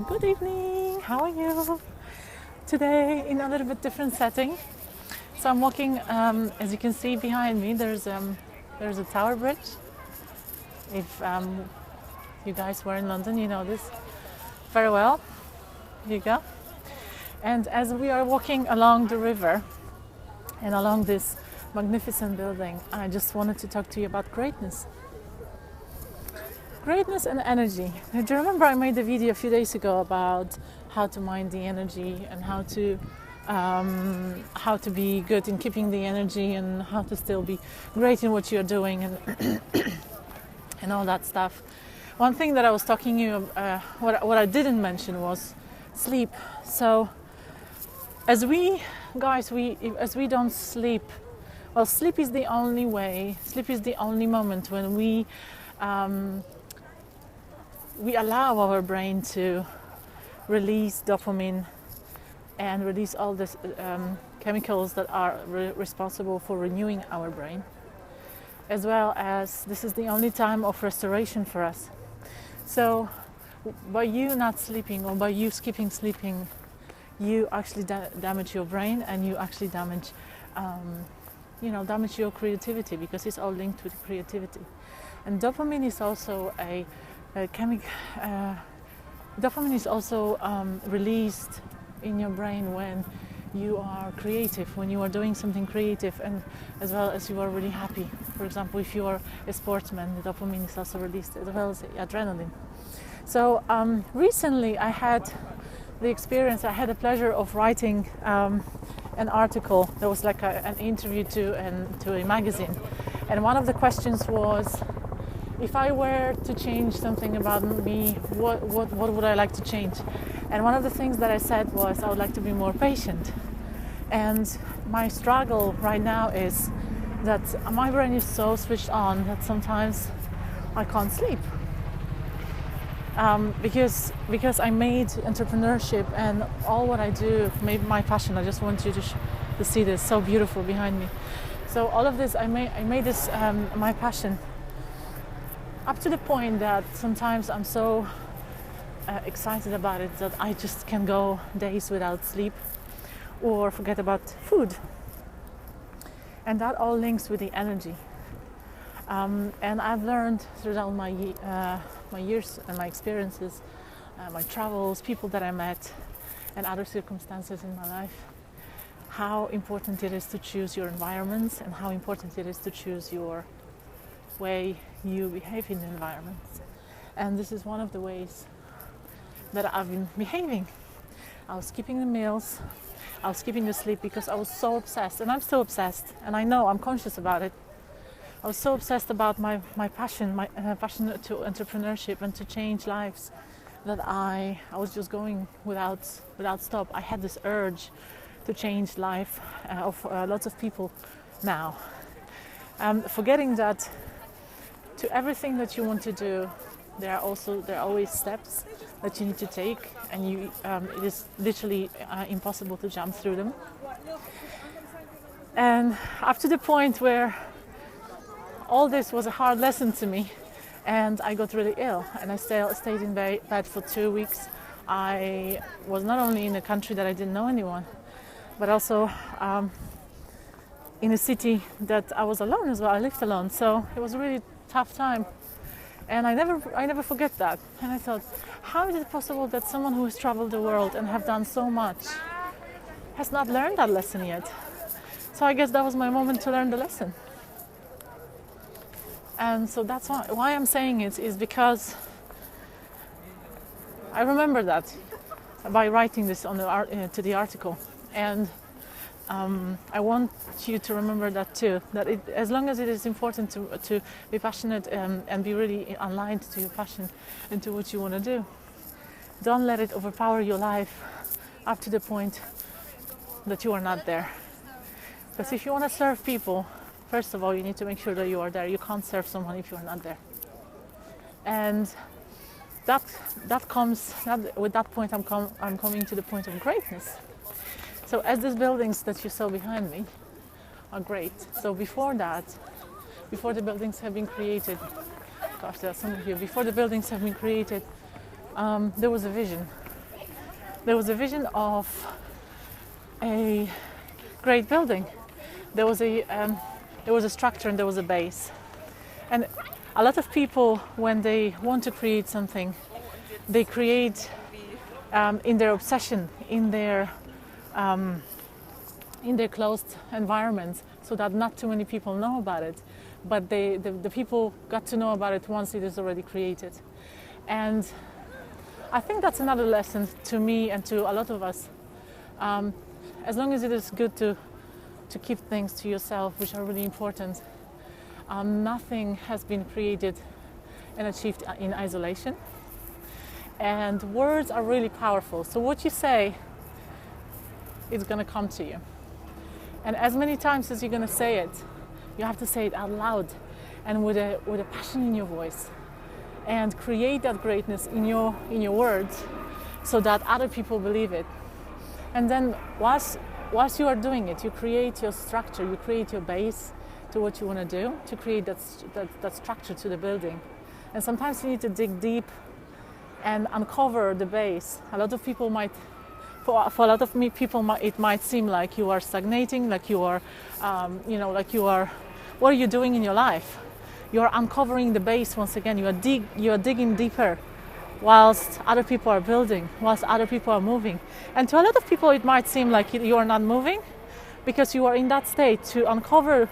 Good evening, how are you? Today in a little bit different setting. So I'm walking, as you can see behind me, there's a tower bridge. If you guys were in London, you know this very well. Here you go. And as we are walking along the river and along this magnificent building, I just wanted to talk to you about greatness. Greatness and energy. Do you remember I made a video a few days ago about how to mine the energy and how to be good in keeping the energy and how to still be great in what you're doing and and all that stuff. One thing that I was talking to you, what I didn't mention was sleep. So as we don't sleep, well, sleep is the only moment when we allow our brain to release dopamine and release all the chemicals that are responsible for renewing our brain, as well as this is the only time of restoration for us. So by you not sleeping or by you skipping sleeping, you actually damage your brain and you actually damage your creativity, because it's all linked with creativity. And dopamine is also dopamine is also released in your brain when you are creative, when you are doing something creative, and as well as you are really happy. For example, if you are a sportsman, the dopamine is also released, as well as adrenaline. So recently I had the pleasure of writing an article that was like an interview to a magazine, and one of the questions was, if I were to change something about me, what would I like to change? And one of the things that I said was I would like to be more patient. And my struggle right now is that my brain is so switched on that sometimes I can't sleep. Because I made entrepreneurship and all what I do, made my passion. I just want you to see this, so beautiful behind me. So all of this, I made this my passion, up to the point that sometimes I'm so excited about it that I just can go days without sleep or forget about food. And that all links with the energy. And I've learned throughout my years and my experiences, my travels, people that I met, and other circumstances in my life, how important it is to choose your environments and how important it is to choose your way you behave in the environment. And this is one of the ways that I've been behaving. I was skipping the meals, I was skipping the sleep because I was so obsessed, and I'm still obsessed, and I know I'm conscious about it. I was so obsessed about my passion, my passion to entrepreneurship and to change lives, that I was just going without stop. I had this urge to change life of lots of people now. Forgetting that to everything that you want to do, there are always steps that you need to take, and it is literally impossible to jump through them. And up to the point where all this was a hard lesson to me, and I got really ill, and I stayed in bed for 2 weeks. I was not only in a country that I didn't know anyone, but also in a city that I was alone as well. I lived alone, so it was a really tough time. And I never forget that. And I thought, how is it possible that someone who has traveled the world and have done so much has not learned that lesson yet? So I guess that was my moment to learn the lesson. And so that's why I'm saying it is because I remember that by writing this on to the article. And I want you to remember that too, that as long as it is important to be passionate and be really aligned to your passion and to what you want to do, don't let it overpower your life up to the point that you are not there. Because if you want to serve people, first of all, you need to make sure that you are there. You can't serve someone if you are not there. And with that point, I'm coming to the point of greatness. So as these buildings that you saw behind me are great. So before the buildings have been created, gosh, there are some of you, before the buildings have been created, there was a vision. There was a vision of a great building. There was a structure and there was a base. And a lot of people, when they want to create something, they create in their obsession, in their closed environments, so that not too many people know about it. But the people got to know about it once it is already created. And I think that's another lesson to me and to a lot of us. As long as it is good to keep things to yourself, which are really important, nothing has been created and achieved in isolation. And words are really powerful. So what you say is going to come to you. And as many times as you're going to say it, you have to say it out loud and with a passion in your voice, and create that greatness in your words so that other people believe it. And then whilst you are doing it, you create your structure, you create your base to what you want to do, to create that structure to the building. And sometimes you need to dig deep and uncover the base. A lot of people might, for a lot of people, it might seem like you are stagnating, like you are, what are you doing in your life? You are uncovering the base once again. You are digging deeper, whilst other people are building, whilst other people are moving. And to a lot of people, it might seem like you are not moving, because you are in that state to uncover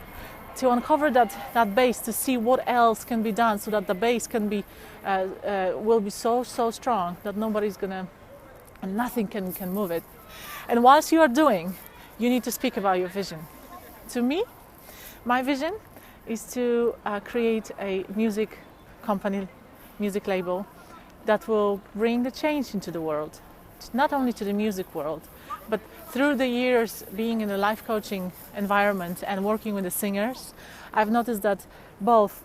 that base, to see what else can be done, so that the base can be will be so strong that nobody's gonna and nothing can move it. And whilst you are doing, you need to speak about your vision. To me, my vision is to create a music company, music label that will bring the change into the world, not only to the music world, but through the years being in a life coaching environment and working with the singers, I've noticed that both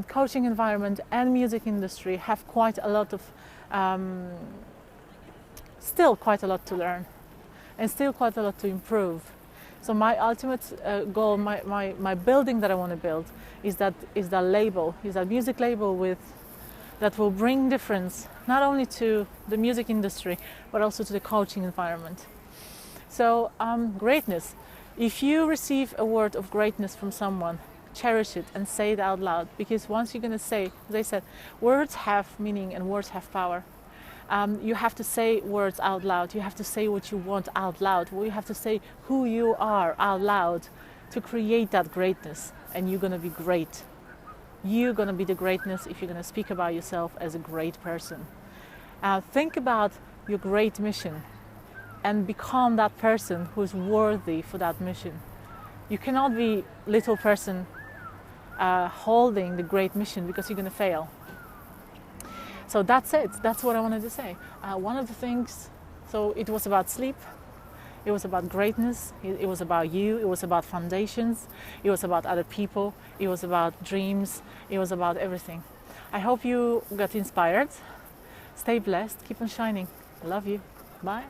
coaching environment and music industry have quite a lot of, still quite a lot to learn and still quite a lot to improve. So my ultimate goal, my building that I want to build is that label, is that music label that will bring difference not only to the music industry but also to the coaching environment. So greatness. If you receive a word of greatness from someone, cherish it and say it out loud, because once you're going to say, as I said, words have meaning and words have power. You have to say words out loud. You have to say what you want out loud. You have to say who you are out loud to create that greatness, and you're going to be great. You're going to be the greatness if you're going to speak about yourself as a great person. Think about your great mission and become that person who's worthy for that mission. You cannot be little person holding the great mission, because you're going to fail. So that's it. That's what I wanted to say. One of the things, so it was about sleep. It was about greatness. It was about you. It was about foundations. It was about other people. It was about dreams. It was about everything. I hope you got inspired. Stay blessed. Keep on shining. I love you. Bye.